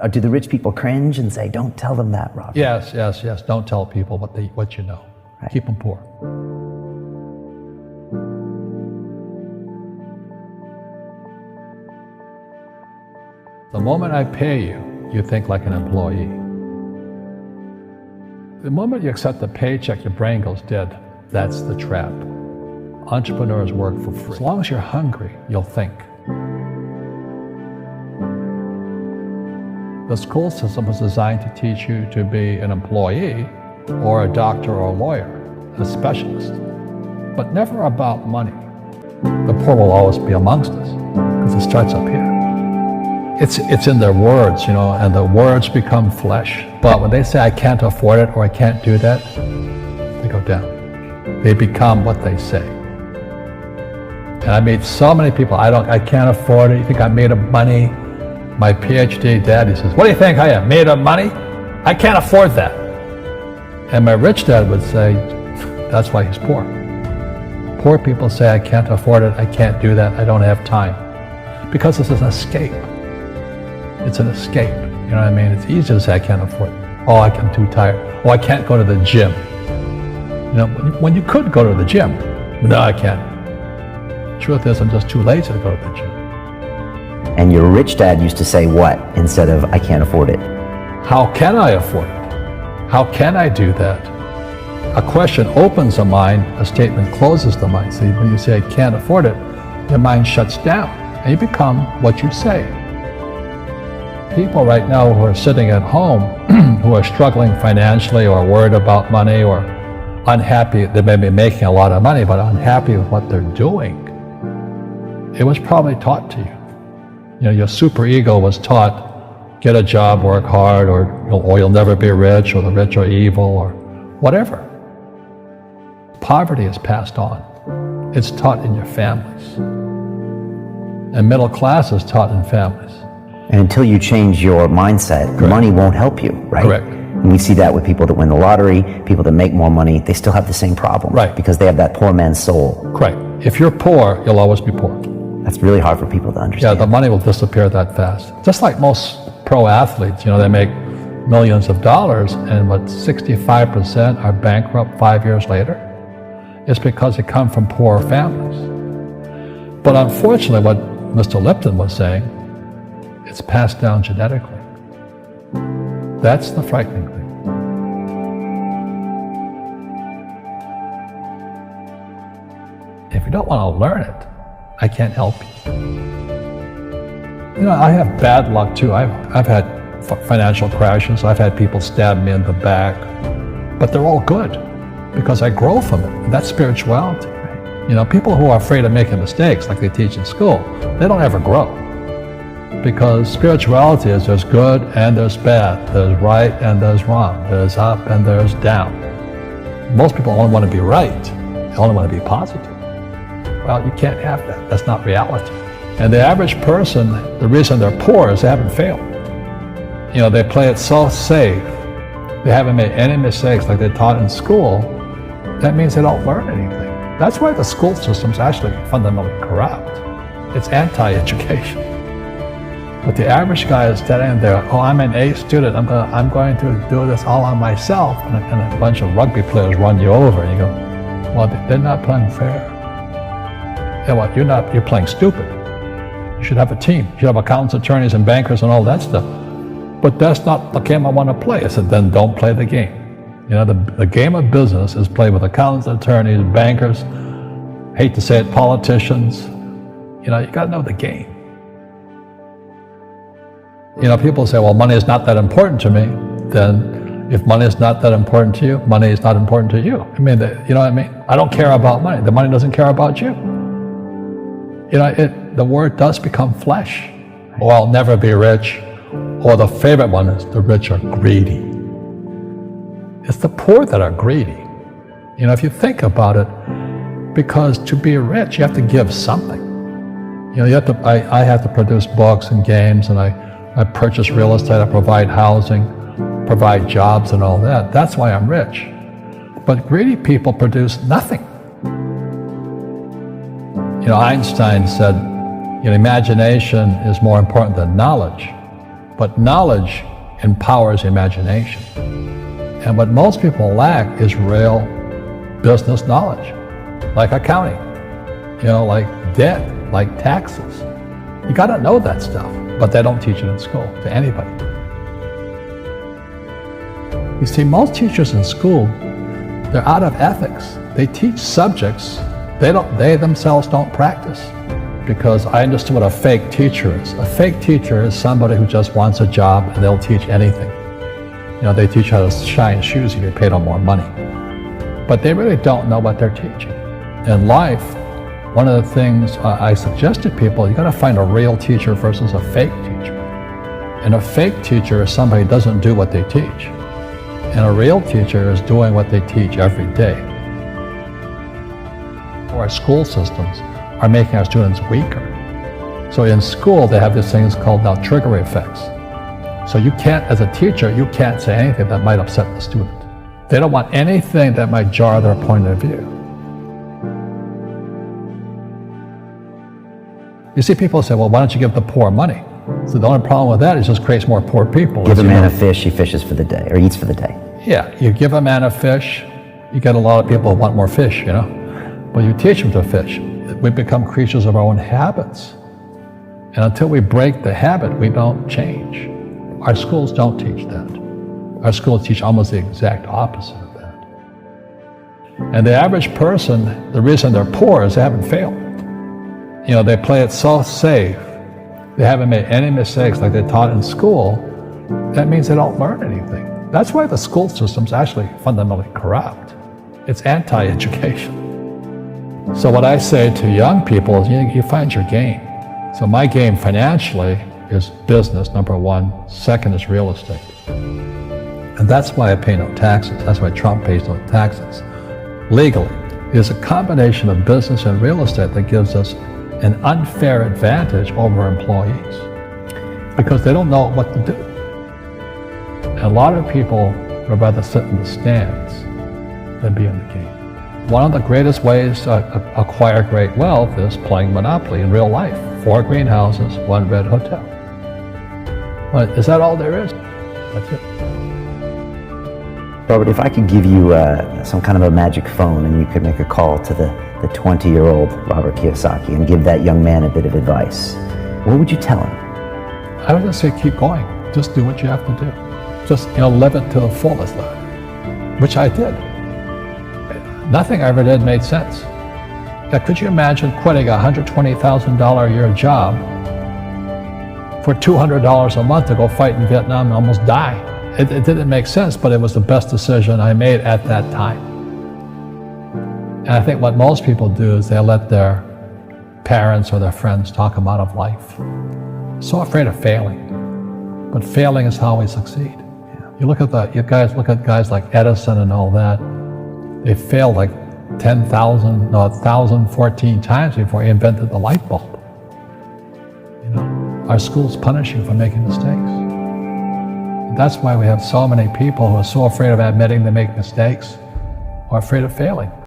Or do the rich people cringe and say, don't tell them that, Robert? Yes. Don't tell people what you know. Right. Keep them poor. The moment I pay you, you think like an employee. The moment you accept the paycheck, your brain goes dead. That's the trap. Entrepreneurs work for free. As long as you're hungry, you'll think. The school system was designed to teach you to be an employee or a doctor or a lawyer, a specialist, but never about money. The poor will always be amongst us because it starts up here. It's in their words, and the words become flesh. But when they say, I can't afford it or I can't do that, they go down. They become what they say. And I meet so many people, I can't afford it. You think I'm made of money? My PhD daddy says, what do you think I am, made of money? I can't afford that. And my rich dad would say, that's why he's poor. Poor people say, I can't afford it, I can't do that, I don't have time. Because it's an escape. It's an escape, you know what I mean? It's easy to say, I can't afford it. Oh, I'm too tired. Oh, I can't go to the gym. When you could go to the gym, no, I can't. Truth is, I'm just too lazy to go to the gym. And your rich dad used to say what instead of, I can't afford it? How can I afford it? How can I do that? A question opens the mind, a statement closes the mind. See, when you say, I can't afford it, your mind shuts down, and you become what you say. People right now who are sitting at home, who are struggling financially or worried about money or unhappy, they may be making a lot of money, but unhappy with what they're doing, it was probably taught to you. Your superego was taught, get a job, work hard, or you'll never be rich, or the rich are evil, or whatever. Poverty is passed on. It's taught in your families. And middle class is taught in families. And until you change your mindset, Correct. Money won't help you, right? Correct. And we see that with people that win the lottery, people that make more money, they still have the same problem. Right. Because they have that poor man's soul. Correct. If you're poor, you'll always be poor. That's really hard for people to understand. Yeah, the money will disappear that fast. Just like most pro athletes, they make millions of dollars, and 65% are bankrupt 5 years later. It's because they come from poor families. But unfortunately, what Mr. Lipton was saying, it's passed down genetically. That's the frightening thing. If you don't want to learn it, I can't help you. I have bad luck too. I've had financial crashes. I've had people stab me in the back, but they're all good because I grow from it. And that's spirituality. People who are afraid of making mistakes, like they teach in school, they don't ever grow. Because spirituality is there's good and there's bad, there's right and there's wrong, there's up and there's down. Most people only want to be right. They only want to be positive. Well, you can't have that. That's not reality. And the average person, the reason they're poor is they haven't failed. They play it so safe. They haven't made any mistakes like they're taught in school. That means they don't learn anything. That's why the school system's actually fundamentally corrupt. It's anti-education. But the average guy is standing there, oh, I'm an A student, I'm going to do this all on myself. And a bunch of rugby players run you over, and you go, well, they're not playing fair. Yeah, well, you're playing stupid. You should have a team. You should have accountants, attorneys, and bankers and all that stuff. But that's not the game I want to play. I said, then don't play the game. The game of business is played with accountants, attorneys, bankers, hate to say it, politicians. You got to know the game. People say, well, money is not that important to me. Then if money is not that important to you, money is not important to you. You know what I mean? I don't care about money. The money doesn't care about you. The word does become flesh. Oh, I'll never be rich. Or the favorite one is the rich are greedy. It's the poor that are greedy. If you think about it, because to be rich, you have to give something. I have to produce books and games, and I purchase real estate, I provide housing, provide jobs and all that. That's why I'm rich. But greedy people produce nothing. Einstein said, imagination is more important than knowledge. But knowledge empowers imagination. And what most people lack is real business knowledge, like accounting, like debt, like taxes. You got to know that stuff, but they don't teach it in school to anybody. You see, most teachers in school, they're out of ethics. They teach subjects they themselves don't practice. Because I understood what a fake teacher is. A fake teacher is somebody who just wants a job and they'll teach anything. They teach how to shine shoes if you pay them more money. But they really don't know what they're teaching. In life, one of the things I suggest to people, you got to find a real teacher versus a fake teacher. And a fake teacher is somebody who doesn't do what they teach. And a real teacher is doing what they teach every day. Our school systems are making our students weaker. So in school, they have these things called now trigger effects. So you can't, as a teacher, you can't say anything that might upset the student. They don't want anything that might jar their point of view. You see people say, well, why don't you give the poor money? So the only problem with that is it just creates more poor people. Give a man a fish, he fishes for the day, or eats for the day. Yeah, you give a man a fish, you get a lot of people who want more fish, But you teach them to fish. We become creatures of our own habits. And until we break the habit, we don't change. Our schools don't teach that. Our schools teach almost the exact opposite of that. And the average person, the reason they're poor is they haven't failed. They play it so safe. They haven't made any mistakes like they taught in school. That means they don't learn anything. That's why the school system's actually fundamentally corrupt. It's anti-education. So what I say to young people is you find your game. So my game financially is business, number one. Second is real estate. And that's why I pay no taxes. That's why Trump pays no taxes. Legally, it is a combination of business and real estate that gives us an unfair advantage over employees because they don't know what to do. And a lot of people would rather sit in the stands than be in the game. One of the greatest ways to acquire great wealth is playing Monopoly in real life. 4 greenhouses, 1 red hotel. But is that all there is? That's it. Robert, if I could give you some kind of a magic phone and you could make a call to the 20-year-old Robert Kiyosaki and give that young man a bit of advice, what would you tell him? I would just say keep going. Just do what you have to do. Just live it to the fullest, which I did. Nothing I ever did made sense. Could you imagine quitting a $120,000 a year job for $200 a month to go fight in Vietnam and almost die? It didn't make sense, but it was the best decision I made at that time. And I think what most people do is they let their parents or their friends talk them out of life. So afraid of failing. But failing is how we succeed. You look at guys like Edison and all that. They failed like 1,014 times before he invented the light bulb. Our schools punish you for making mistakes. And that's why we have so many people who are so afraid of admitting they make mistakes or afraid of failing.